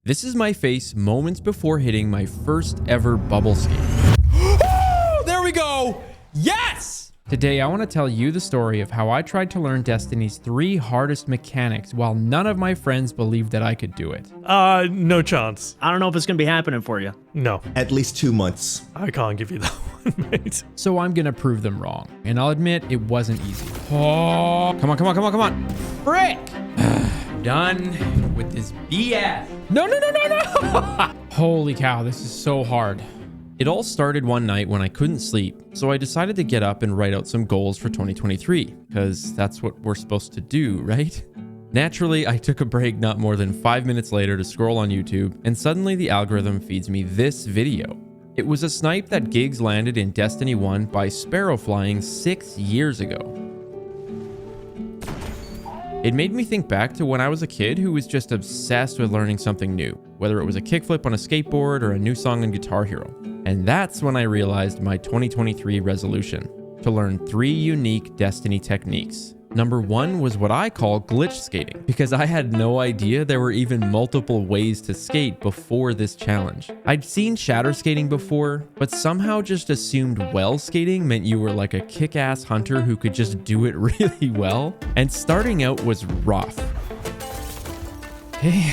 This is my face moments before hitting my first ever bubble skate. Oh, there we go. Yes! Today, I want to tell you the story of how I tried to learn Destiny's 3 hardest mechanics while none of my friends believed that I could do it. No chance. I don't know if it's gonna be happening for you. No. At least 2 months. I can't give you that one, mate. So I'm gonna prove them wrong. And I'll admit, it wasn't easy. Oh, come on, come on, come on, come on. Frick! Done with this BS. No, no, no, no, no! Holy cow, this is so hard. It all started one night when I couldn't sleep, so I decided to get up and write out some goals for 2023, because that's what we're supposed to do, right? Naturally, I took a break not more than 5 minutes later to scroll on YouTube, and suddenly the algorithm feeds me this video. It was a snipe that gigs landed in Destiny 1 by sparrow flying 6 years ago. It made me think back to when I was a kid who was just obsessed with learning something new, whether it was a kickflip on a skateboard or a new song on Guitar Hero. And that's when I realized my 2023 resolution, to learn 3 unique Destiny techniques. Number 1 was what I call glitch skating, because I had no idea there were even multiple ways to skate before this challenge. I'd seen shatter skating before, but somehow just assumed well skating meant you were like a kick-ass hunter who could just do it really well. And starting out was rough. Hey.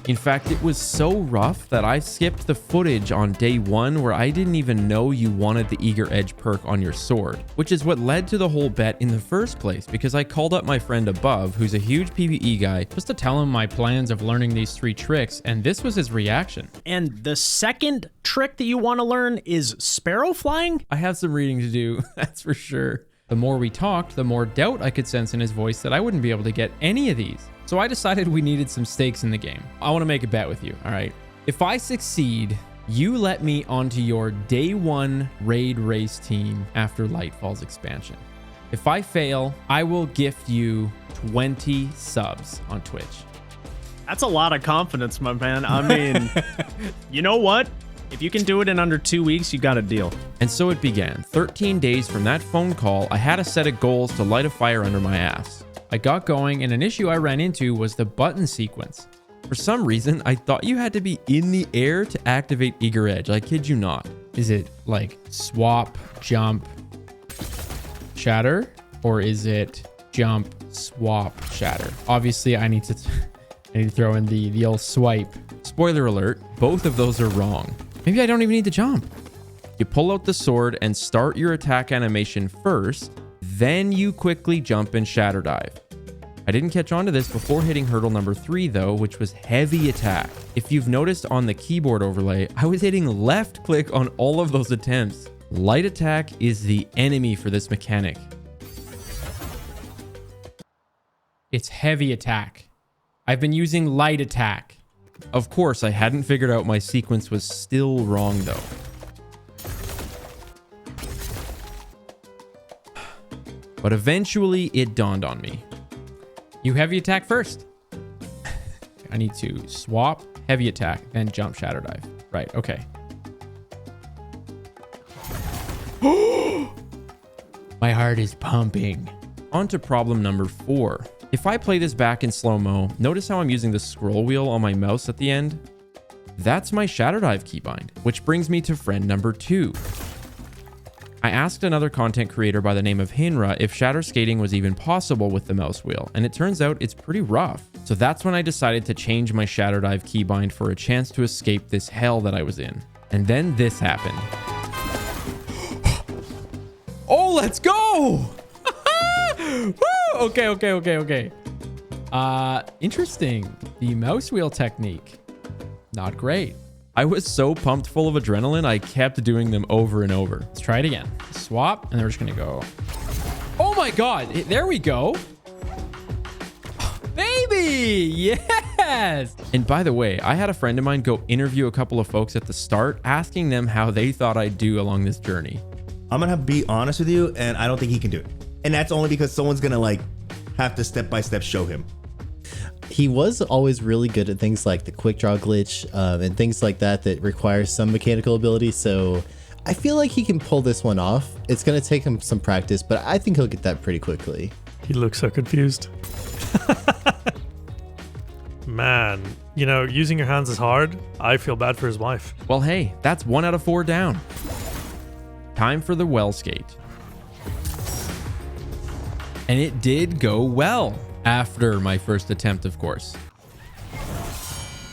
In fact, it was so rough that I skipped the footage on day 1 where I didn't even know you wanted the eager edge perk on your sword, which is what led to the whole bet in the first place, because I called up my friend above, who's a huge PvE guy, just to tell him my plans of learning these 3 tricks, and this was his reaction. And the second trick that you want to learn is sparrow flying? I have some reading to do, that's for sure. The more we talked, the more doubt I could sense in his voice that I wouldn't be able to get any of these. So I decided we needed some stakes in the game. I want to make a bet with you, all right? If I succeed, you let me onto your day 1 raid race team after Lightfall's expansion. If I fail, I will gift you 20 subs on Twitch. That's a lot of confidence, my man. I mean, you know what? If you can do it in under 2 weeks, you got a deal. And so it began. 13 days from that phone call, I had a set of goals to light a fire under my ass. I got going, and an issue I ran into was the button sequence. For some reason, I thought you had to be in the air to activate Eager Edge. I kid you not. Is it like swap, jump, shatter? Or is it jump, swap, shatter? Obviously, I need to throw in the old swipe. Spoiler alert, both of those are wrong. Maybe I don't even need to jump. You pull out the sword and start your attack animation first, then you quickly jump and shatter dive. I didn't catch on to this before hitting hurdle number 3 though, which was heavy attack. If you've noticed on the keyboard overlay, I was hitting left click on all of those attempts. Light attack is the enemy for this mechanic. It's heavy attack. I've been using light attack. Of course, I hadn't figured out my sequence was still wrong though. But eventually it dawned on me. You heavy attack first. I need to swap, heavy attack, then jump, shatter dive. Right, okay. My heart is pumping. On to problem number 4. If I play this back in slow-mo, notice how I'm using the scroll wheel on my mouse at the end? That's my shatter dive keybind, which brings me to friend number 2. I asked another content creator by the name of Hinra if shatter skating was even possible with the mouse wheel, and it turns out it's pretty rough. So that's when I decided to change my shatter dive keybind for a chance to escape this hell that I was in. And then this happened. Oh, let's go! Woo! Okay. Interesting. The mouse wheel technique. Not great. I was so pumped full of adrenaline, I kept doing them over and over. Let's try it again. Swap, and then we're just gonna go. Oh my God, there we go. Baby, yes. And by the way, I had a friend of mine go interview a couple of folks at the start, asking them how they thought I'd do along this journey. I'm gonna be honest with you, and I don't think he can do it. And that's only because someone's gonna like have to step by step show him. He was always really good at things like the quick draw glitch and things like that require some mechanical ability. So I feel like he can pull this one off. It's going to take him some practice, but I think he'll get that pretty quickly. He looks so confused. Man, You know, using your hands is hard. I feel bad for his wife. Well, hey, that's 1 out of 4 down. Time for the well skate. And it did go well after my first attempt, of course.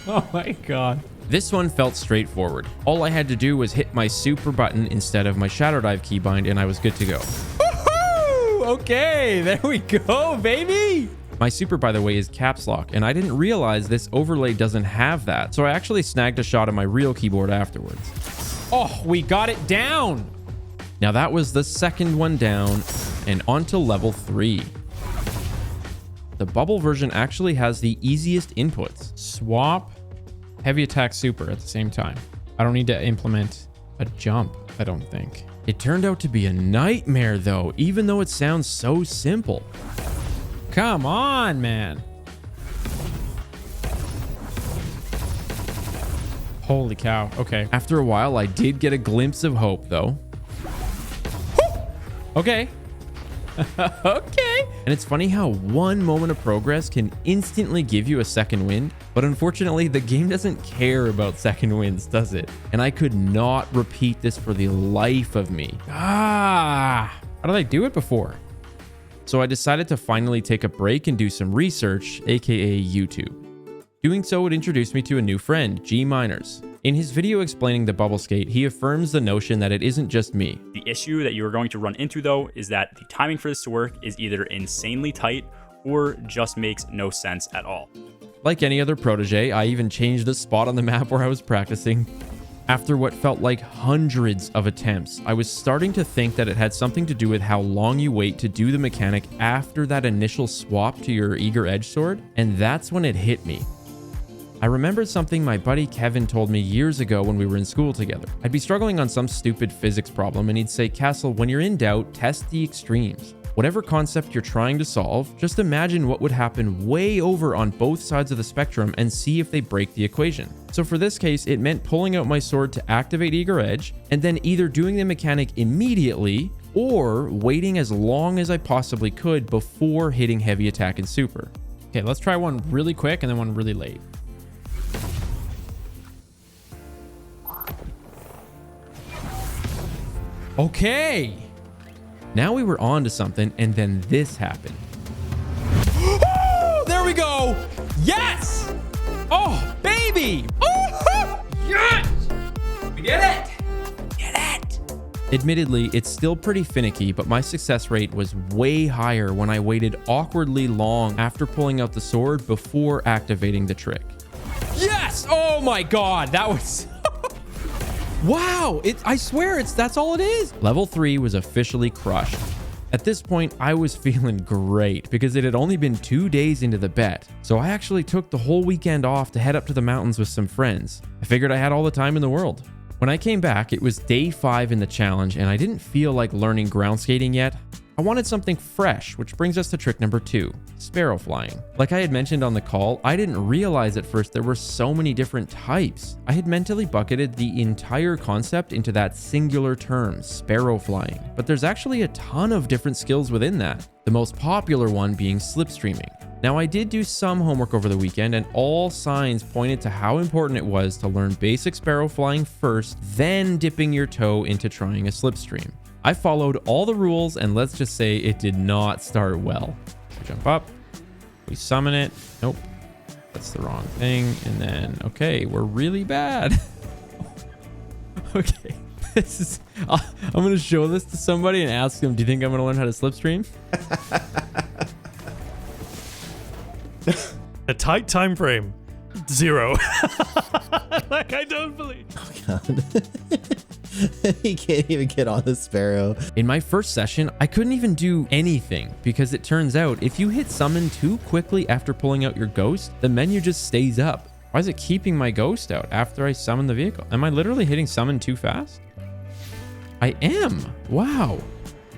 Oh my god. This one felt straightforward. All I had to do was hit my super button instead of my shadow dive keybind and I was good to go. Woohoo! Okay, there we go, baby. My super, by the way, is caps lock, and I didn't realize this overlay doesn't have that, so I actually snagged a shot of my real keyboard afterwards. Oh, we got it down. Now that was the second one down, and on to level 3. The bubble version actually has the easiest inputs. Swap heavy attack super at the same time. I don't need to implement a jump, I don't think. It turned out to be a nightmare though, even though it sounds so simple. Come on, man. Holy cow. Okay. After a while, I did get a glimpse of hope though. Okay. Okay. And it's funny how one moment of progress can instantly give you a second wind, but unfortunately the game doesn't care about second winds, does it? And I could not repeat this for the life of me. Ah. How did I do it before? So I decided to finally take a break and do some research, aka YouTube. Doing so would introduce me to a new friend, G Miners. In his video explaining the bubble skate, he affirms the notion that it isn't just me. The issue that you are going to run into though is that the timing for this to work is either insanely tight or just makes no sense at all. Like any other protege, I even changed the spot on the map where I was practicing. After what felt like hundreds of attempts, I was starting to think that it had something to do with how long you wait to do the mechanic after that initial swap to your eager edge sword, and that's when it hit me. I remembered something my buddy Kevin told me years ago when we were in school together. I'd be struggling on some stupid physics problem and he'd say, Castle, when you're in doubt, test the extremes. Whatever concept you're trying to solve, just imagine what would happen way over on both sides of the spectrum and see if they break the equation. So for this case, it meant pulling out my sword to activate eager edge and then either doing the mechanic immediately or waiting as long as I possibly could before hitting heavy attack and super. Okay, let's try one really quick and then one really late. Okay. Now we were on to something, and then this happened. Oh, there we go. Yes. Oh, baby. Oh, yes. We did it. Did it. Admittedly, it's still pretty finicky, but my success rate was way higher when I waited awkwardly long after pulling out the sword before activating the trick. Yes. Oh my God, that was. Wow, I swear that's all it is. Level 3 was officially crushed. At this point, I was feeling great because it had only been 2 days into the bet. So I actually took the whole weekend off to head up to the mountains with some friends. I figured I had all the time in the world. When I came back, it was day 5 in the challenge and I didn't feel like learning ground skating yet. I wanted something fresh, which brings us to trick number 2, sparrow flying. Like I had mentioned on the call, I didn't realize at first there were so many different types. I had mentally bucketed the entire concept into that singular term, sparrow flying. But there's actually a ton of different skills within that, the most popular one being slipstreaming. Now I did do some homework over the weekend and all signs pointed to how important it was to learn basic sparrow flying first, then dipping your toe into trying a slipstream. I followed all the rules and let's just say it did not start well. We jump up, we summon it. Nope, that's the wrong thing. And then, okay, we're really bad. Okay, this is, I'm gonna show this to somebody and ask them, do you think I'm gonna learn how to slipstream? A tight time frame. 0. Like, I don't believe. Oh God. He can't even get on the sparrow. In my first session, I couldn't even do anything because it turns out if you hit summon too quickly after pulling out your ghost, the menu just stays up. Why is it keeping my ghost out after I summon the vehicle? Am I literally hitting summon too fast? I am. Wow.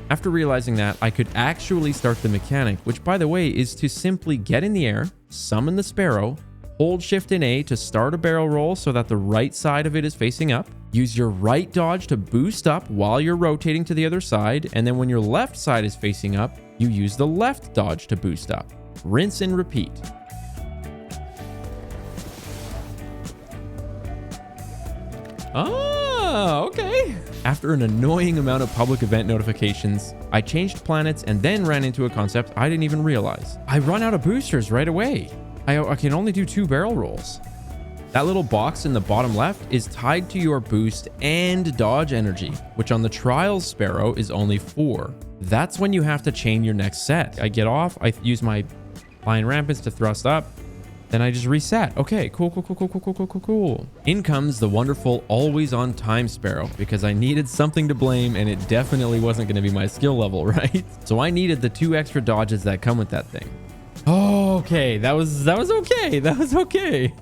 After realizing that, I could actually start the mechanic, which by the way is to simply get in the air, summon the sparrow, hold Shift and A to start a barrel roll so that the right side of it is facing up. Use your right dodge to boost up while you're rotating to the other side. And then when your left side is facing up, you use the left dodge to boost up. Rinse and repeat. Oh, okay. After an annoying amount of public event notifications, I changed planets and then ran into a concept I didn't even realize. I run out of boosters right away. I can only do 2 barrel rolls. That little box in the bottom left is tied to your boost and dodge energy, which on the Trials Sparrow is only 4. That's when you have to chain your next set. I get off, I use my flying rampants to thrust up, then I just reset. Okay, cool. In comes the wonderful always on time Sparrow because I needed something to blame and it definitely wasn't going to be my skill level, right? So I needed the 2 extra dodges that come with that thing. Oh, okay, that was okay. That was okay.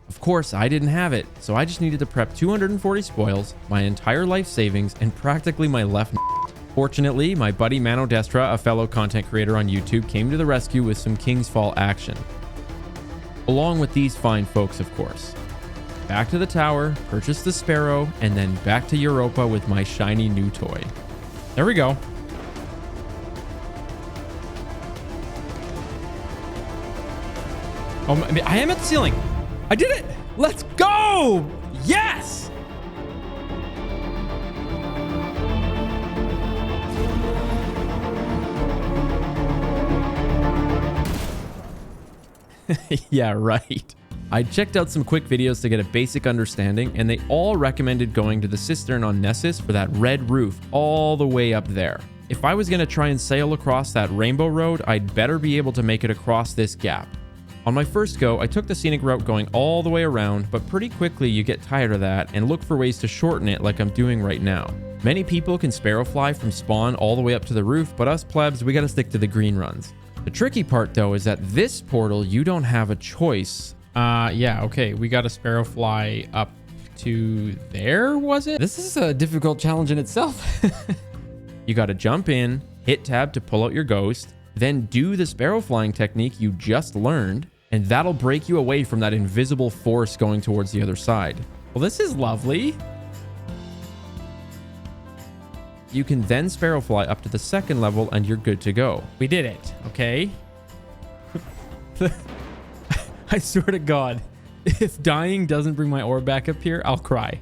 Of course, I didn't have it, so I just needed to prep 240 spoils, my entire life savings, and practically my left. Fortunately, my buddy Mano Destra, a fellow content creator on YouTube, came to the rescue with some King's Fall action. Along with these fine folks, of course. Back to the tower, purchase the Sparrow, and then back to Europa with my shiny new toy. There we go. Oh, I am at the ceiling. I did it! Let's go! Yes! Yeah, right. I checked out some quick videos to get a basic understanding, and they all recommended going to the cistern on Nessus for that red roof all the way up there. If I was going to try and sail across that rainbow road, I'd better be able to make it across this gap. On my first go, I took the scenic route going all the way around, but pretty quickly you get tired of that and look for ways to shorten it like I'm doing right now. Many people can sparrow fly from spawn all the way up to the roof, but us plebs, we gotta stick to the green runs. The tricky part though is that this portal, you don't have a choice. Yeah, okay, we got a sparrow fly up to there, was it? This is a difficult challenge in itself. You gotta jump in, hit tab to pull out your ghost, then do the sparrow flying technique you just learned, and that'll break you away from that invisible force going towards the other side. Well, this is lovely. You can then sparrow fly up to the 2nd level and you're good to go. We did it, okay? I swear to God, if dying doesn't bring my orb back up here, I'll cry.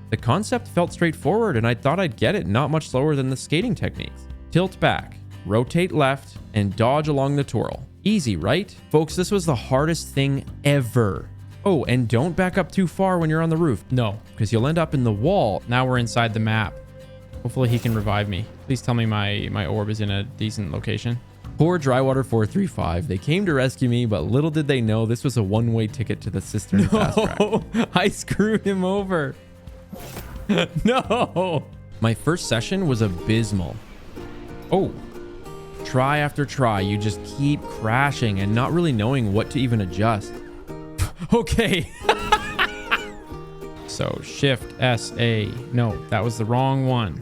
The concept felt straightforward and I thought I'd get it not much slower than the skating techniques. Tilt back, rotate left, and dodge along the twirl. Easy, right? Folks, this was the hardest thing ever. Oh, and don't back up too far when you're on the roof. No, because you'll end up in the wall. Now we're inside the map. Hopefully he can revive me. Please tell me my orb is in a decent location. Poor Drywater 435. They came to rescue me, but little did they know this was a one-way ticket to the cistern fast track. I screwed him over. No. My first session was abysmal. Oh. Try after try, you just keep crashing and not really knowing what to even adjust. Okay. So shift SA. No, that was the wrong one.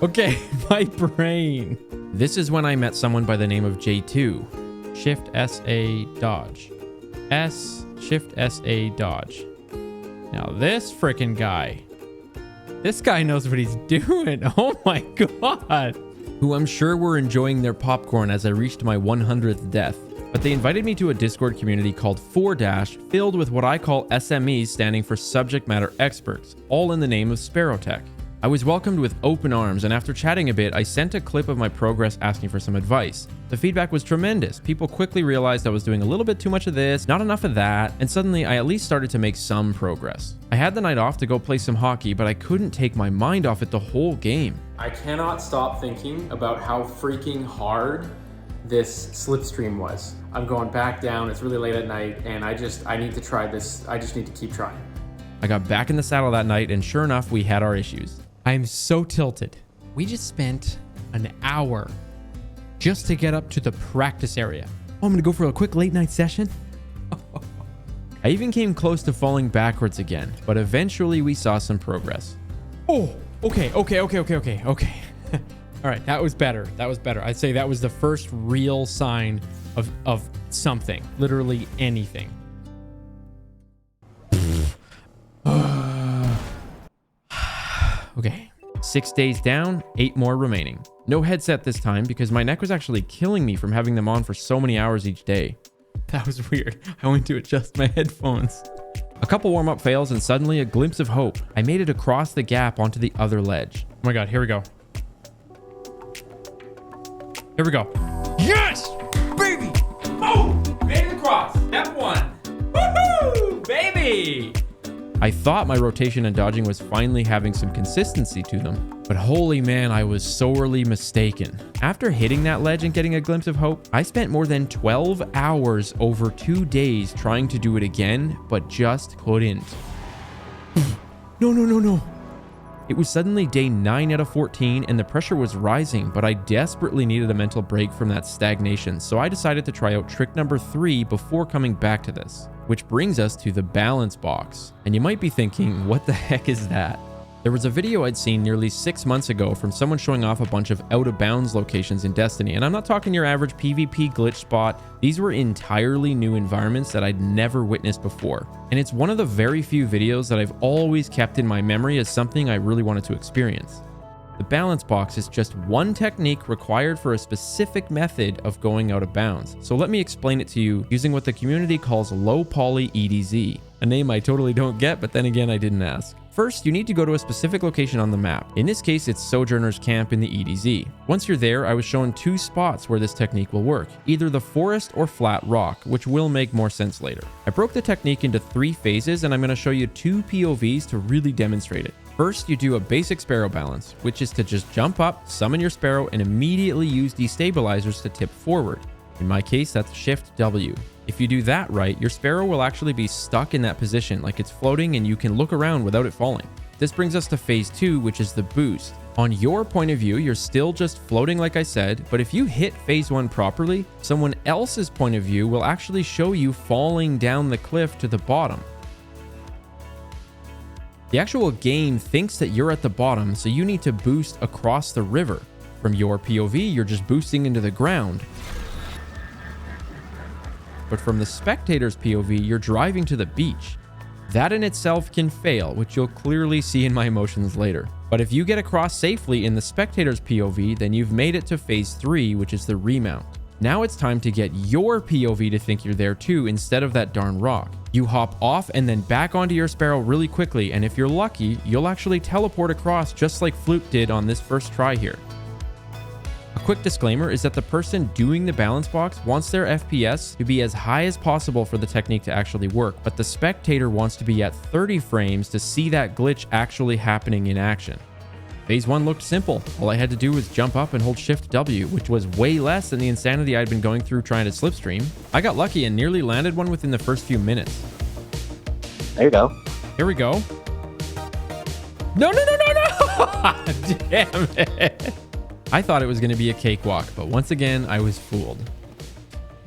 Okay, my brain. This is when I met someone by the name of J2. Shift SA dodge. Shift SA dodge. Now this freaking guy. This guy knows what he's doing. Oh my God. Who I'm sure were enjoying their popcorn as I reached my 100th death. But they invited me to a Discord community called 4- filled with what I call SMEs, standing for subject matter experts, all in the name of Sparrow Tech. I was welcomed with open arms, and after chatting a bit, I sent a clip of my progress asking for some advice. The feedback was tremendous. People quickly realized I was doing a little bit too much of this, not enough of that, and suddenly I at least started to make some progress. I had the night off to go play some hockey, but I couldn't take my mind off it the whole game. I cannot stop thinking about how freaking hard this slipstream was. I'm going back down, it's really late at night, and I need to try this. I just need to keep trying. I got back in the saddle that night, and sure enough, we had our issues. I'm so tilted. We just spent an hour just to get up to the practice area. Oh, I'm gonna go for a quick late night session. I even came close to falling backwards again, but eventually we saw some progress. Oh, okay. All right, that was better. I'd say that was the first real sign of something, literally anything. Okay, 6 days down, 8 more remaining. No headset this time because my neck was actually killing me from having them on for so many hours each day. That was weird. I went to adjust my headphones. A couple warm-up fails and suddenly a glimpse of hope. I made it across the gap onto the other ledge. Oh my God, here we go. Here we go. Yes! Baby! Oh! Made it across. Step 1. Woohoo! Baby! I thought my rotation and dodging was finally having some consistency to them, but holy man, I was sorely mistaken. After hitting that ledge and getting a glimpse of hope, I spent more than 12 hours over 2 days trying to do it again, but just couldn't. No. It was suddenly day 9 out of 14 and the pressure was rising, but I desperately needed a mental break from that stagnation, so I decided to try out trick number 3 before coming back to this. Which brings us to the balance box. And you might be thinking, what the heck is that? There was a video I'd seen nearly 6 months ago from someone showing off a bunch of out of bounds locations in Destiny. And I'm not talking your average PvP glitch spot. These were entirely new environments that I'd never witnessed before. And it's one of the very few videos that I've always kept in my memory as something I really wanted to experience. The balance box is just one technique required for a specific method of going out of bounds. So let me explain it to you using what the community calls low poly EDZ, a name I totally don't get, but then again, I didn't ask. First, you need to go to a specific location on the map. In this case, it's Sojourner's Camp in the EDZ. Once you're there, I was shown 2 spots where this technique will work, either the forest or flat rock, which will make more sense later. I broke the technique into 3 phases, and I'm going to show you 2 POVs to really demonstrate it. First, you do a basic sparrow balance, which is to just jump up, summon your sparrow, and immediately use destabilizers to tip forward. In my case, that's Shift W. If you do that right, your sparrow will actually be stuck in that position like it's floating and you can look around without it falling. This brings us to phase 2, which is the boost. On your point of view, you're still just floating like I said, but if you hit phase 1 properly, someone else's point of view will actually show you falling down the cliff to the bottom. The actual game thinks that you're at the bottom, so you need to boost across the river. From your POV, you're just boosting into the ground. But from the spectator's POV, you're driving to the beach. That in itself can fail, which you'll clearly see in my emotions later. But if you get across safely in the spectator's POV, then you've made it to phase 3, which is the remount. Now it's time to get your POV to think you're there too, instead of that darn rock. You hop off and then back onto your sparrow really quickly, and if you're lucky, you'll actually teleport across just like Floop did on this first try here. A quick disclaimer is that the person doing the balance box wants their FPS to be as high as possible for the technique to actually work, but the spectator wants to be at 30 frames to see that glitch actually happening in action. Phase 1 looked simple. All I had to do was jump up and hold Shift W, which was way less than the insanity I'd been going through trying to slipstream. I got lucky and nearly landed one within the first few minutes. There you go. Here we go. No! Damn it. I thought it was going to be a cakewalk, but once again, I was fooled.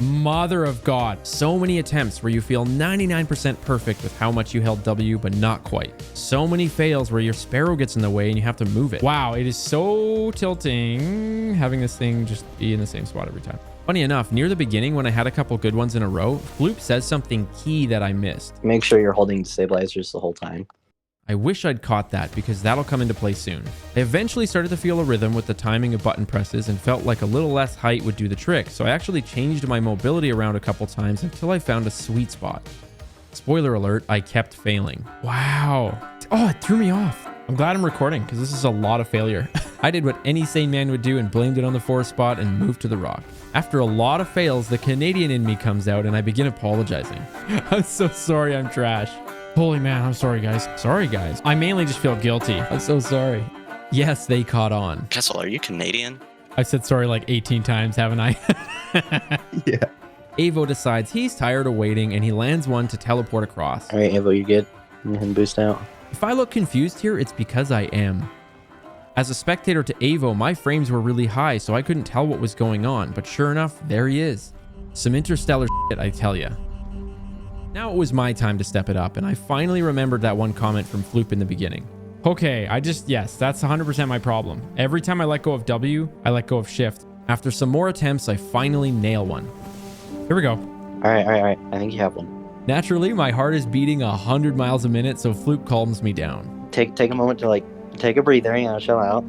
Mother of God. So many attempts where you feel 99% perfect with how much you held W, but not quite. So many fails where your sparrow gets in the way and you have to move it. Wow, it is so tilting having this thing just be in the same spot every time. Funny enough, near the beginning when I had a couple good ones in a row, Floop says something key that I missed. Make sure you're holding stabilizers the whole time. I wish I'd caught that because that'll come into play soon. I eventually started to feel a rhythm with the timing of button presses and felt like a little less height would do the trick, so I actually changed my mobility around a couple times until I found a sweet spot. Spoiler alert, I kept failing. Wow. Oh, it threw me off. I'm glad I'm recording because this is a lot of failure. I did what any sane man would do and blamed it on the forest spot and moved to the rock. After a lot of fails, the Canadian in me comes out and I begin apologizing. I'm so sorry I'm trash. Holy man, I'm sorry guys. Sorry guys. I mainly just feel guilty. I'm so sorry. Yes, they caught on. Kessel, are you Canadian? I've said sorry like 18 times, haven't I? Yeah. Avo decides he's tired of waiting and he lands one to teleport across. All right, Avo, you good? Go ahead and boost out. If I look confused here, it's because I am. As a spectator to Avo, my frames were really high, so I couldn't tell what was going on, but sure enough, there he is. Some interstellar shit, I tell ya. Now it was my time to step it up, and I finally remembered that one comment from Floop in the beginning. Okay, yes, that's 100% my problem. Every time I let go of W, I let go of Shift. After some more attempts, I finally nail one. Here we go. All right. I think you have one. Naturally, my heart is beating 100 miles a minute, so Floop calms me down. Take a moment to take a breather, chill out.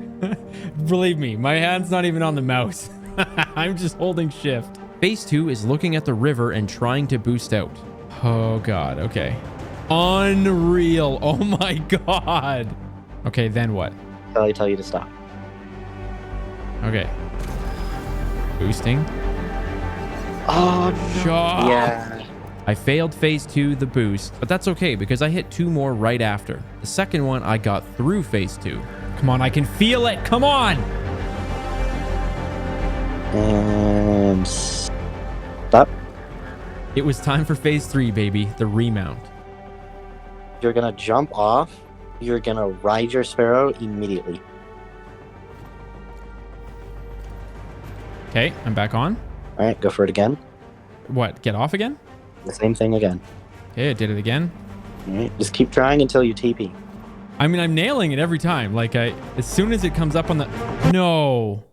Believe me, my hand's not even on the mouse. I'm just holding Shift. Phase 2 is looking at the river and trying to boost out. Oh God, okay. Unreal. Oh my God. Okay, then what? I tell you to stop. Okay. Boosting. Oh, no. Shot. Yeah. I failed phase 2, the boost, but that's okay because I hit 2 more right after. The second one, I got through phase 2. Come on, I can feel it. Come on. And stop. It was time for phase 3, baby, the remount. You're gonna jump off. You're gonna ride your sparrow immediately. Okay, I'm back on. All right, go for it again. What, get off again? The same thing again. Okay, I did it again. All right, just keep trying until you TP. I mean, I'm nailing it every time. Like, as soon as it comes up on the... No.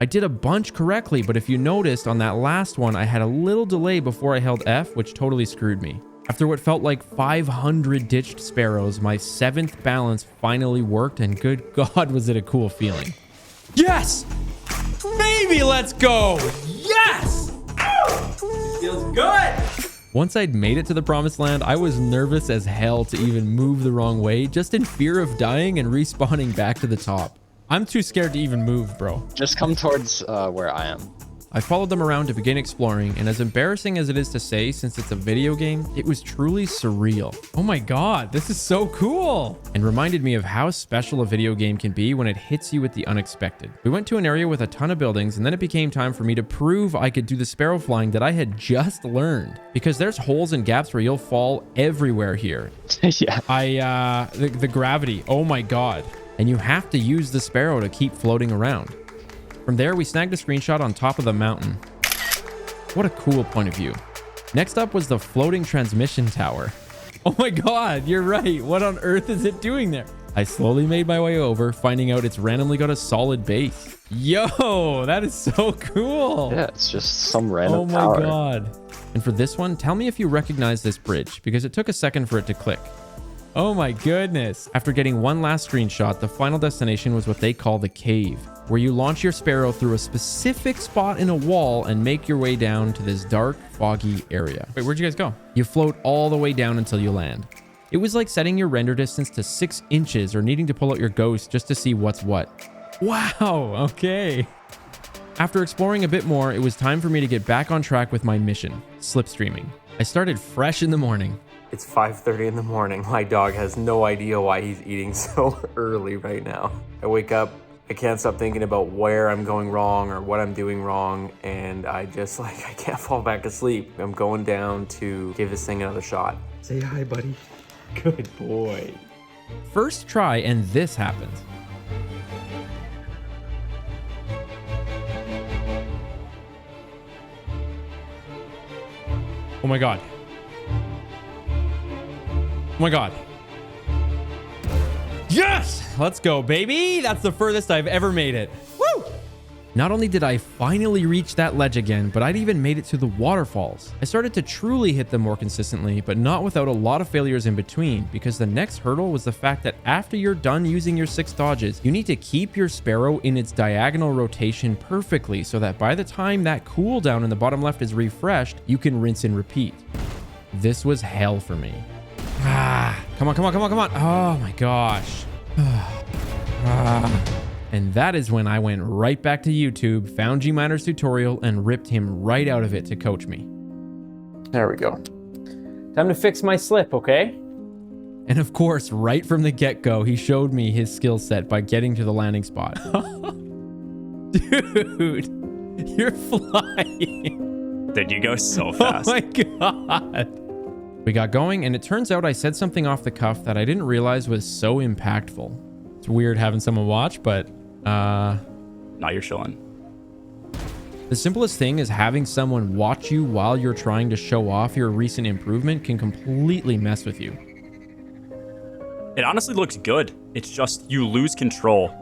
I did a bunch correctly, but if you noticed on that last one, I had a little delay before I held F, which totally screwed me. After what felt like 500 ditched sparrows, my 7th balance finally worked, and good God, was it a cool feeling. Yes! Baby, let's go! Yes! Feels good! Once I'd made it to the promised land, I was nervous as hell to even move the wrong way, just in fear of dying and respawning back to the top. I'm too scared to even move, bro. Just come towards where I am. I followed them around to begin exploring, and as embarrassing as it is to say since it's a video game, it was truly surreal. Oh my God, this is so cool! And reminded me of how special a video game can be when it hits you with the unexpected. We went to an area with a ton of buildings, and then it became time for me to prove I could do the sparrow flying that I had just learned. Because there's holes and gaps where you'll fall everywhere here. Yeah. The gravity, oh my God. And you have to use the sparrow to keep floating around. From there, we snagged a screenshot on top of the mountain. What a cool point of view. Next up was the floating transmission tower. Oh my God, you're right. What on earth is it doing there? I slowly made my way over, finding out it's randomly got a solid base. Yo, that is so cool. Yeah, it's just some random Oh my tower. God. And for this one, tell me if you recognize this bridge, because it took a second for it to click. Oh my goodness. After getting one last screenshot, the final destination was what they call the cave, where you launch your sparrow through a specific spot in a wall and make your way down to this dark, foggy area. Wait, where'd you guys go? You float all the way down until you land. It was like setting your render distance to 6 inches or needing to pull out your ghost just to see what's what. Wow, okay. After exploring a bit more, it was time for me to get back on track with my mission, slipstreaming. I started fresh in the morning. It's 5:30 in the morning. My dog has no idea why he's eating so early right now. I wake up, I can't stop thinking about where I'm going wrong or what I'm doing wrong, and I can't fall back asleep. I'm going down to give this thing another shot. Say hi, buddy. Good boy. First try, and this happens. Oh my God. Oh my God. Yes! Let's go, baby. That's the furthest I've ever made it. Woo! Not only did I finally reach that ledge again, but I'd even made it to the waterfalls. I started to truly hit them more consistently, but not without a lot of failures in between, because the next hurdle was the fact that after you're done using your 6 dodges, you need to keep your sparrow in its diagonal rotation perfectly so that by the time that cooldown in the bottom left is refreshed, you can rinse and repeat. This was hell for me. Come on, come on, come on, come on. Oh my gosh. And that is when I went right back to YouTube, found G-Miner's tutorial, and ripped him right out of it to coach me. There we go. Time to fix my slip, okay? And of course, right from the get-go, he showed me his skill set by getting to the landing spot. Dude, you're flying. Did you go so fast? Oh my God. We got going, and it turns out I said something off the cuff that I didn't realize was so impactful. It's weird having someone watch, but Now you're chilling. the simplest thing is having someone watch you while you're trying to show off your recent improvement can completely mess with you. It honestly looks good. It's just you lose control.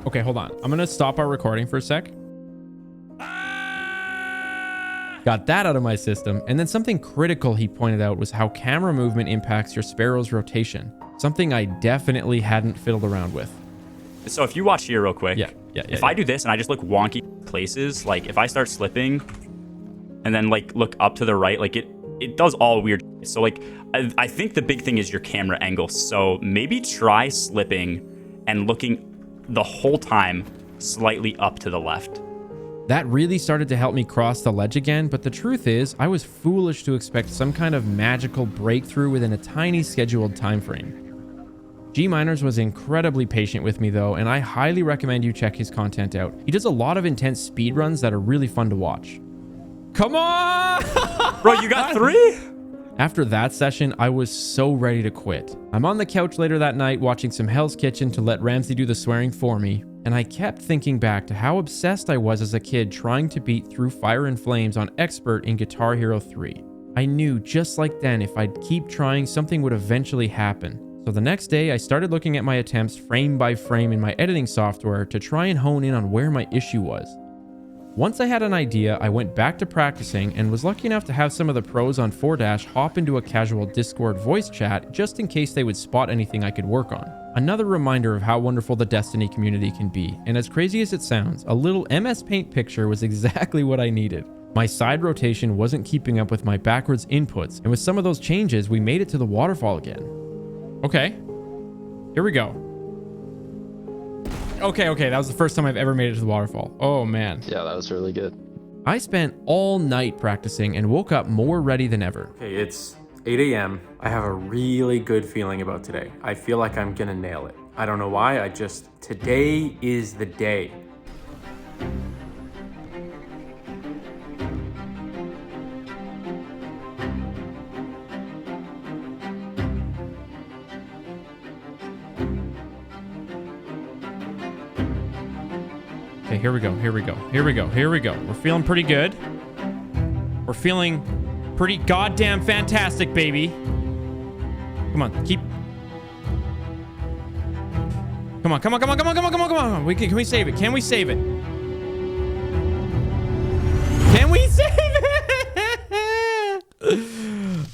Okay, hold on. I'm gonna stop our recording for a sec. Got that out of my system. And then something critical he pointed out was how camera movement impacts your sparrow's rotation. Something I definitely hadn't fiddled around with. So if you watch here real quick, if I do this and I just look wonky places, like if I start slipping and then like look up to the right, like it does all weird. So like, I think the big thing is your camera angle. So maybe try slipping and looking the whole time slightly up to the left. That really started to help me cross the ledge again, but the truth is, I was foolish to expect some kind of magical breakthrough within a tiny scheduled time frame. G Miners was incredibly patient with me though, and I highly recommend you check his content out. He does a lot of intense speedruns that are really fun to watch. Come on! Bro, you got 3? After that session, I was so ready to quit. I'm on the couch later that night watching some Hell's Kitchen to let Ramsey do the swearing for me, and I kept thinking back to how obsessed I was as a kid trying to beat Through Fire and Flames on Expert in Guitar Hero 3. I knew just like then if I'd keep trying, something would eventually happen. So the next day, I started looking at my attempts frame by frame in my editing software to try and hone in on where my issue was. Once I had an idea, I went back to practicing and was lucky enough to have some of the pros on 4-Dash hop into a casual Discord voice chat just in case they would spot anything I could work on. Another reminder of how wonderful the Destiny community can be, and as crazy as it sounds, a little MS Paint picture was exactly what I needed. My side rotation wasn't keeping up with my backwards inputs, and with some of those changes, we made it to the waterfall again. Okay, here we go. Okay, that was the first time I've ever made it to the waterfall. Oh man. Yeah, that was really good. I spent all night practicing and woke up more ready than ever. Okay, it's 8 a.m. I have a really good feeling about today. I feel like I'm gonna nail it. I don't know why, today is the day. Okay, here we go. We're feeling pretty good. We're feeling pretty goddamn fantastic, baby. Come on. Can we save it? Can we save it?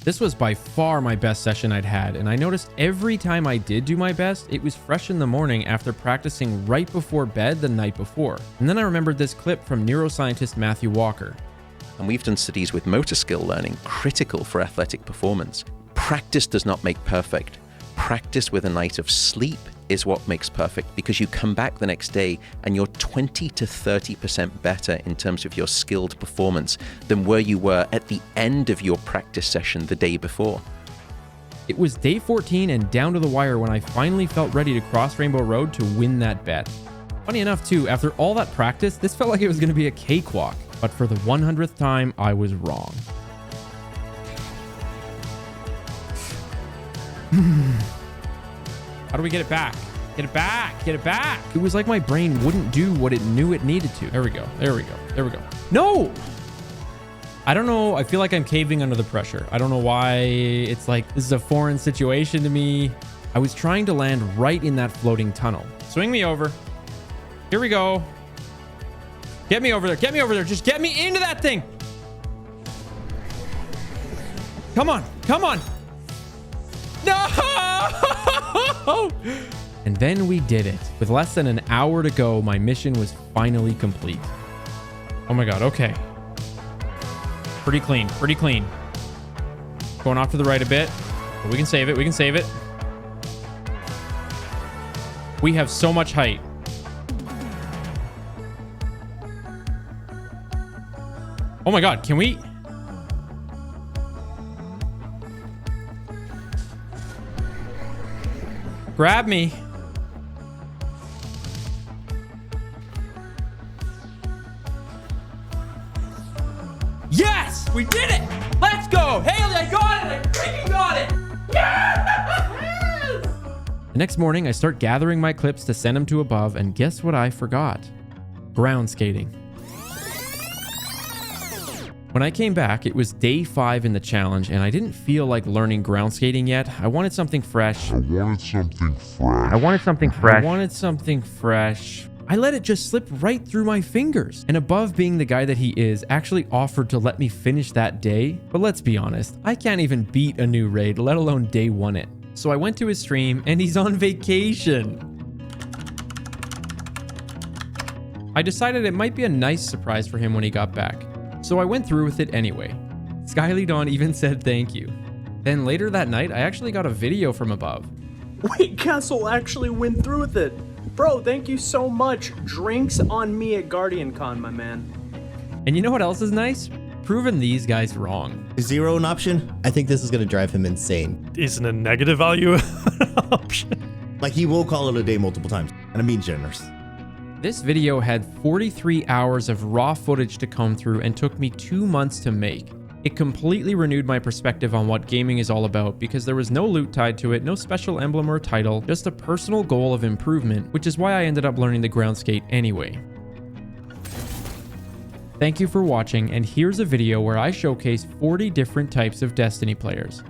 This was by far my best session I'd had, and I noticed every time I did do my best, it was fresh in the morning after practicing right before bed the night before. And then I remembered this clip from neuroscientist Matthew Walker. And we've done studies with motor skill learning, critical for athletic performance. Practice does not make perfect. Practice with a night of sleep is what makes perfect, because you come back the next day and you're 20 to 30% better in terms of your skilled performance than where you were at the end of your practice session the day before. It was day 14 and down to the wire when I finally felt ready to cross Rainbow Road to win that bet. Funny enough too, after all that practice, this felt like it was going to be a cakewalk, but for the 100th time, I was wrong. How do we get it back? Get it back. It was like my brain wouldn't do what it knew it needed to. There we go. No! I don't know. I feel like I'm caving under the pressure. I don't know why. It's like, this is a foreign situation to me. I was trying to land right in that floating tunnel. Swing me over. Here we go. Get me over there. Just get me into that thing. Come on. No! And then we did it. With less than an hour to go, my mission was finally complete. Oh my god, okay. Pretty clean. Going off to the right a bit. But we can save it. We have so much height. Oh my god, can we... Grab me. Yes! We did it! Let's go! Haley, I got it! I freaking got it! Yes! The next morning, I start gathering my clips to send them to above, and guess what I forgot? Ground skating. When I came back, it was day 5 in the challenge, and I didn't feel like learning ground skating yet. I wanted something fresh. I let it just slip right through my fingers. And above being the guy that he is, actually offered to let me finish that day. But let's be honest, I can't even beat a new raid, let alone day 1 it. So I went to his stream, and he's on vacation. I decided it might be a nice surprise for him when he got back. So I went through with it anyway. Skyly Dawn even said thank you. Then later that night, I actually got a video from above. Wait, Castle actually went through with it. Bro, thank you so much. Drinks on me at GuardianCon, my man. And you know what else is nice? Proving these guys wrong. Is 0 an option? I think this is going to drive him insane. Isn't a negative value an option? Like, he will call it a day multiple times, and I'm being generous. This video had 43 hours of raw footage to comb through and took me 2 months to make. It completely renewed my perspective on what gaming is all about because there was no loot tied to it, no special emblem or title, just a personal goal of improvement, which is why I ended up learning the ground skate anyway. Thank you for watching, and here's a video where I showcase 40 different types of Destiny players.